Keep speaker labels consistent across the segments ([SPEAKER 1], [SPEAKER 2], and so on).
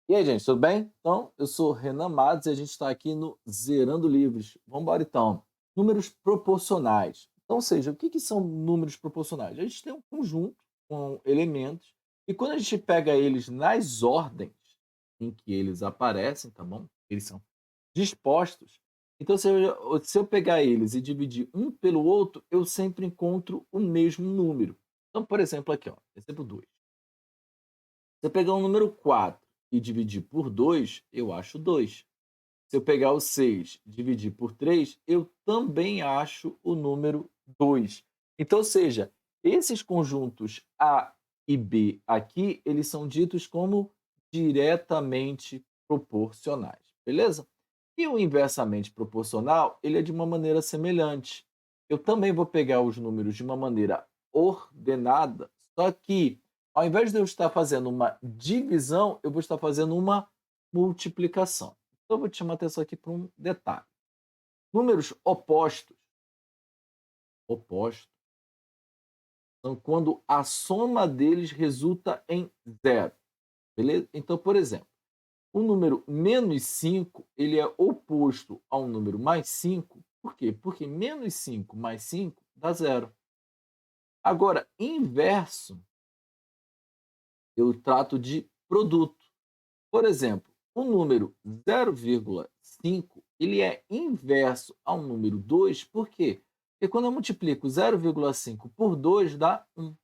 [SPEAKER 1] E aí, gente, tudo bem? Então, eu sou Renan Matos e a gente está aqui no Zerando Livros. Vamos embora então. Números proporcionais. Então, ou seja, o que que são números proporcionais? A gente tem um conjunto com elementos e quando a gente pega eles nas ordens em que eles aparecem, tá bom? Eles são dispostos. Então, se eu pegar eles e dividir um pelo outro, eu sempre encontro o mesmo número. Então, por exemplo, aqui, ó, exemplo 2. Se eu pegar o número 4 e dividir por 2, eu acho 2. Se eu pegar o 6 e dividir por 3, eu também acho o número 2. Então, ou seja, esses conjuntos A e B aqui, eles são ditos como diretamente proporcionais, beleza? E o inversamente proporcional, ele é de uma maneira semelhante. Eu também vou pegar os números de uma maneira ordenada, só que ao invés de eu estar fazendo uma divisão, eu vou estar fazendo uma multiplicação. Então, eu vou te chamar a atenção aqui para um detalhe. Números opostos, são quando a soma deles resulta em zero, beleza? Então, por exemplo, o número menos 5 ele é oposto ao número mais 5. Por quê? Porque menos 5 mais 5 dá zero. Agora, inverso, eu trato de produto. Por exemplo, o número 0,5 ele é inverso ao número 2, por quê? Porque quando eu multiplico 0,5 por 2 dá 1.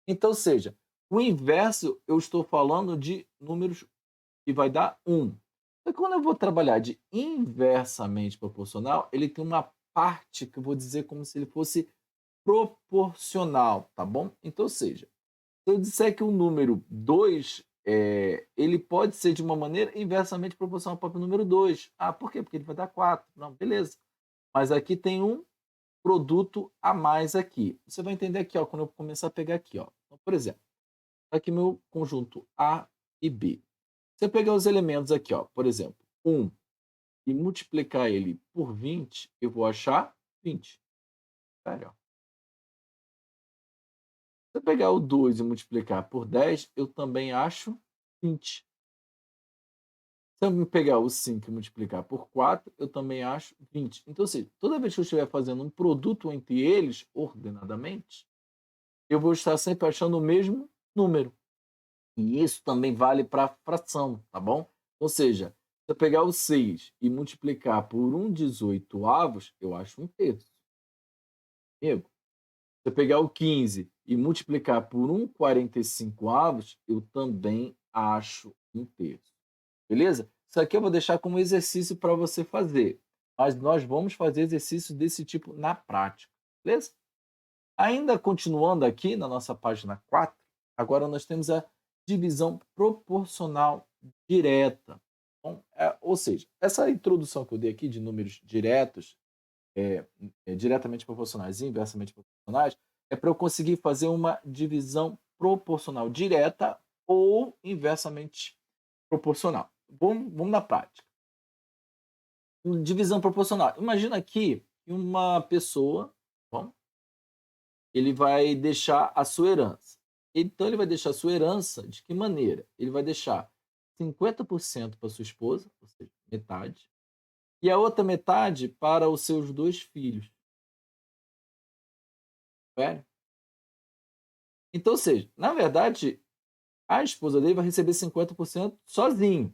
[SPEAKER 1] Então, ou seja, o inverso eu estou falando de números que vai dar 1. E quando eu vou trabalhar de inversamente proporcional, ele tem uma parte que eu vou dizer como se ele fosse proporcional, tá bom? Então, ou seja, se eu disser que o número 2 ele pode ser de uma maneira inversamente proporcional ao próprio número 2. Ah, por quê? Porque ele vai dar 4. Não, beleza. Mas aqui tem um produto a mais aqui. Você vai entender aqui, ó, quando eu começar a pegar aqui, ó. Então, por exemplo, tá aqui meu conjunto A e B. Se eu pegar os elementos aqui, ó, por exemplo, 1 e multiplicar ele por 20, eu vou achar 20. Sério, ó. Se eu pegar o 2 e multiplicar por 10, eu também acho 20. Se eu pegar o 5 e multiplicar por 4, eu também acho 20. Então, assim, toda vez que eu estiver fazendo um produto entre eles, ordenadamente, eu vou estar sempre achando o mesmo número. E isso também vale para fração, tá bom? Ou seja, se eu pegar o 6 e multiplicar por 1/18, eu acho 1/3. Amigo, se eu pegar o 15 e multiplicar por 1/45, eu também acho 1/3. Beleza? Isso aqui eu vou deixar como exercício para você fazer, mas nós vamos fazer exercícios desse tipo na prática, beleza? Ainda continuando aqui na nossa página 4, agora nós temos a divisão proporcional direta. Então, ou seja, essa introdução que eu dei aqui de números diretos, diretamente proporcionais e inversamente proporcionais, é para eu conseguir fazer uma divisão proporcional direta ou inversamente proporcional. Vamos na prática. Divisão proporcional. Imagina aqui que uma pessoa, bom, ele vai deixar a sua herança. Então ele vai deixar a sua herança de que maneira? Ele vai deixar 50% para sua esposa, ou seja, metade, e a outra metade para os seus 2 filhos, certo? Então, ou seja, na verdade, a esposa dele vai receber 50% sozinho.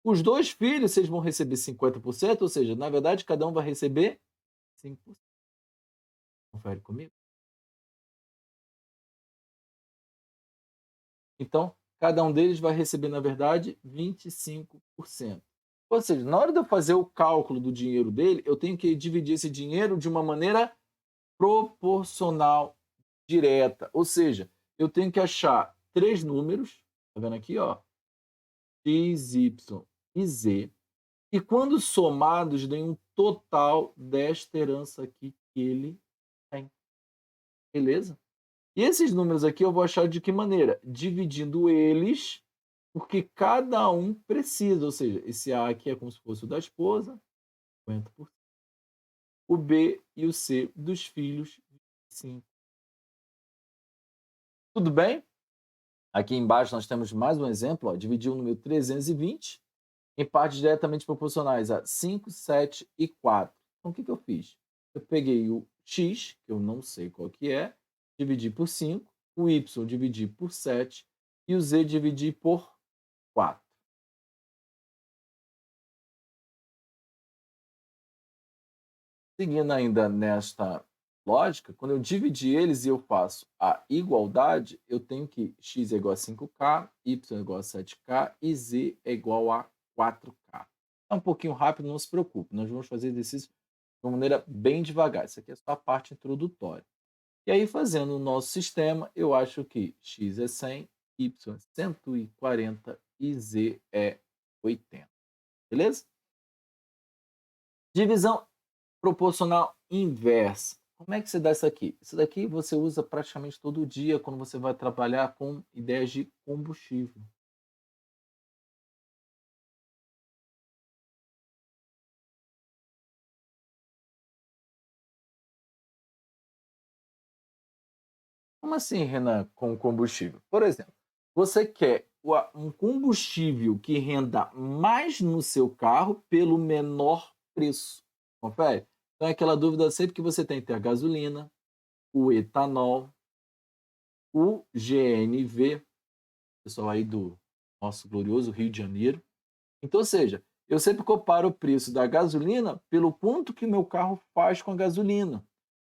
[SPEAKER 1] Os 2 filhos, vocês vão receber 50%, ou seja, na verdade, cada um vai receber 5%. Confere comigo? Então, cada um deles vai receber, na verdade, 25%. Ou seja, na hora de eu fazer o cálculo do dinheiro dele, eu tenho que dividir esse dinheiro de uma maneira proporcional direta. Ou seja, eu tenho que achar 3 números, tá vendo aqui, ó? X, Y e Z, e quando somados deem um total desta herança aqui que ele tem. Beleza? E esses números aqui eu vou achar de que maneira? Dividindo eles, porque cada um precisa, ou seja, esse A aqui é como se fosse o da esposa, 50%, o B e o C dos filhos, 25%. Tudo bem? Aqui embaixo nós temos mais um exemplo, ó, dividir o número 320 em partes diretamente proporcionais a 5, 7 e 4. Então, o que eu fiz? Eu peguei o x, que eu não sei qual que é, dividi por 5, o y dividi por 7 e o z dividi por 4. Seguindo ainda nesta lógica, quando eu dividir eles e eu faço a igualdade, eu tenho que x é igual a 5k, y é igual a 7k e z é igual a 4k. É um pouquinho rápido, não se preocupe, nós vamos fazer exercício de uma maneira bem devagar. Isso aqui é só a parte introdutória. E aí, fazendo o nosso sistema, eu acho que x é 100, y é 140 e z é 80. Beleza? Divisão proporcional inversa. Como é que você dá isso aqui? Isso daqui você usa praticamente todo dia quando você vai trabalhar com ideias de combustível. Como assim, Renan, com combustível? Por exemplo, você quer um combustível que renda mais no seu carro pelo menor preço. Confere? Então é aquela dúvida sempre que você tem entre a gasolina, o etanol, o GNV, pessoal aí do nosso glorioso Rio de Janeiro. Então, ou seja, eu sempre comparo o preço da gasolina pelo quanto que meu carro faz com a gasolina.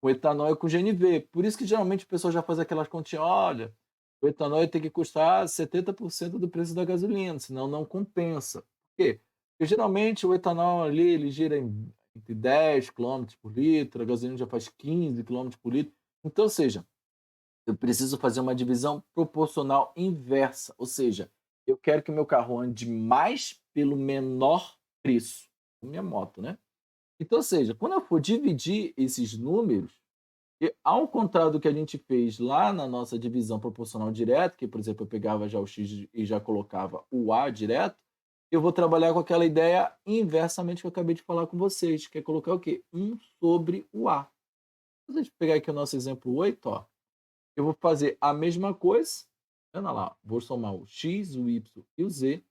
[SPEAKER 1] O etanol é com GNV. Por isso que geralmente o pessoal já faz aquelas continhas, olha, o etanol tem que custar 70% do preço da gasolina, senão não compensa. Por quê? Porque geralmente o etanol ali, ele gira entre 10 quilômetros por litro, a gasolina já faz 15 quilômetros por litro. Então, ou seja, eu preciso fazer uma divisão proporcional inversa, ou seja, eu quero que o meu carro ande mais pelo menor preço, minha moto, né? Então, ou seja, quando eu for dividir esses números, ao contrário do que a gente fez lá na nossa divisão proporcional direta, que, por exemplo, eu pegava já o x e já colocava o a direto, eu vou trabalhar com aquela ideia inversamente que eu acabei de falar com vocês, que é colocar o quê? 1 sobre o a. Se a gente pegar aqui o nosso exemplo 8, ó, eu vou fazer a mesma coisa, olha lá, vou somar o x, o y e o z,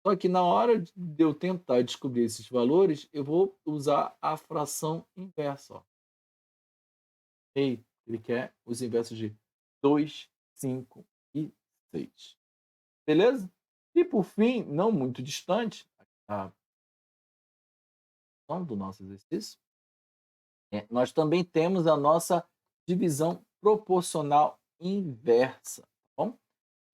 [SPEAKER 1] só que na hora de eu tentar descobrir esses valores, eu vou usar a fração inversa. Ó. Ele quer os inversos de 2, 5 e 6. Beleza? E por fim, não muito distante, a do nosso exercício, nós também temos a nossa divisão proporcional inversa. Tá bom?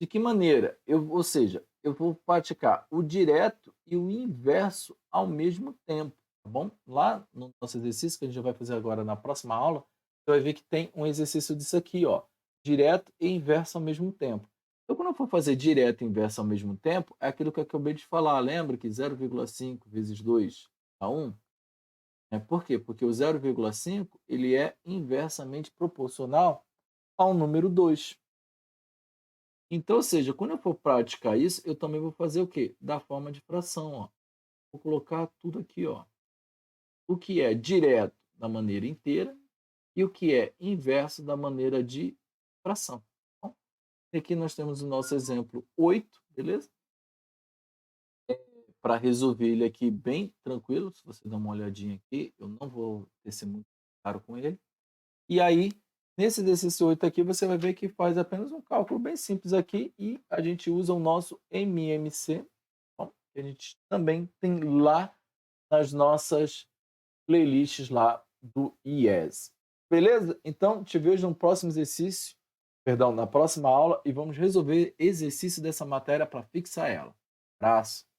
[SPEAKER 1] De que maneira? Ou seja, eu vou praticar o direto e o inverso ao mesmo tempo, tá bom? Lá no nosso exercício, que a gente vai fazer agora na próxima aula, você vai ver que tem um exercício disso aqui, ó, direto e inverso ao mesmo tempo. Então, quando eu for fazer direto e inverso ao mesmo tempo, é aquilo que eu acabei de falar. Lembra que 0,5 vezes 2 dá 1? Por quê? Porque o 0,5 ele é inversamente proporcional ao número 2. Então, ou seja, quando eu for praticar isso, eu também vou fazer o quê? Da forma de fração, ó. Vou colocar tudo aqui, ó. O que é direto da maneira inteira e o que é inverso da maneira de fração. Bom, e aqui nós temos o nosso exemplo 8, beleza? Para resolver ele aqui bem tranquilo, se você dá uma olhadinha aqui, eu não vou descer muito claro com ele. E aí, nesse exercício 8 aqui, você vai ver que faz apenas um cálculo bem simples aqui e a gente usa o nosso MMC, bom, que a gente também tem lá nas nossas playlists lá do IES. Beleza? Então, te vejo no próximo exercício, perdão, na próxima aula e vamos resolver exercício dessa matéria para fixar ela. Abraço!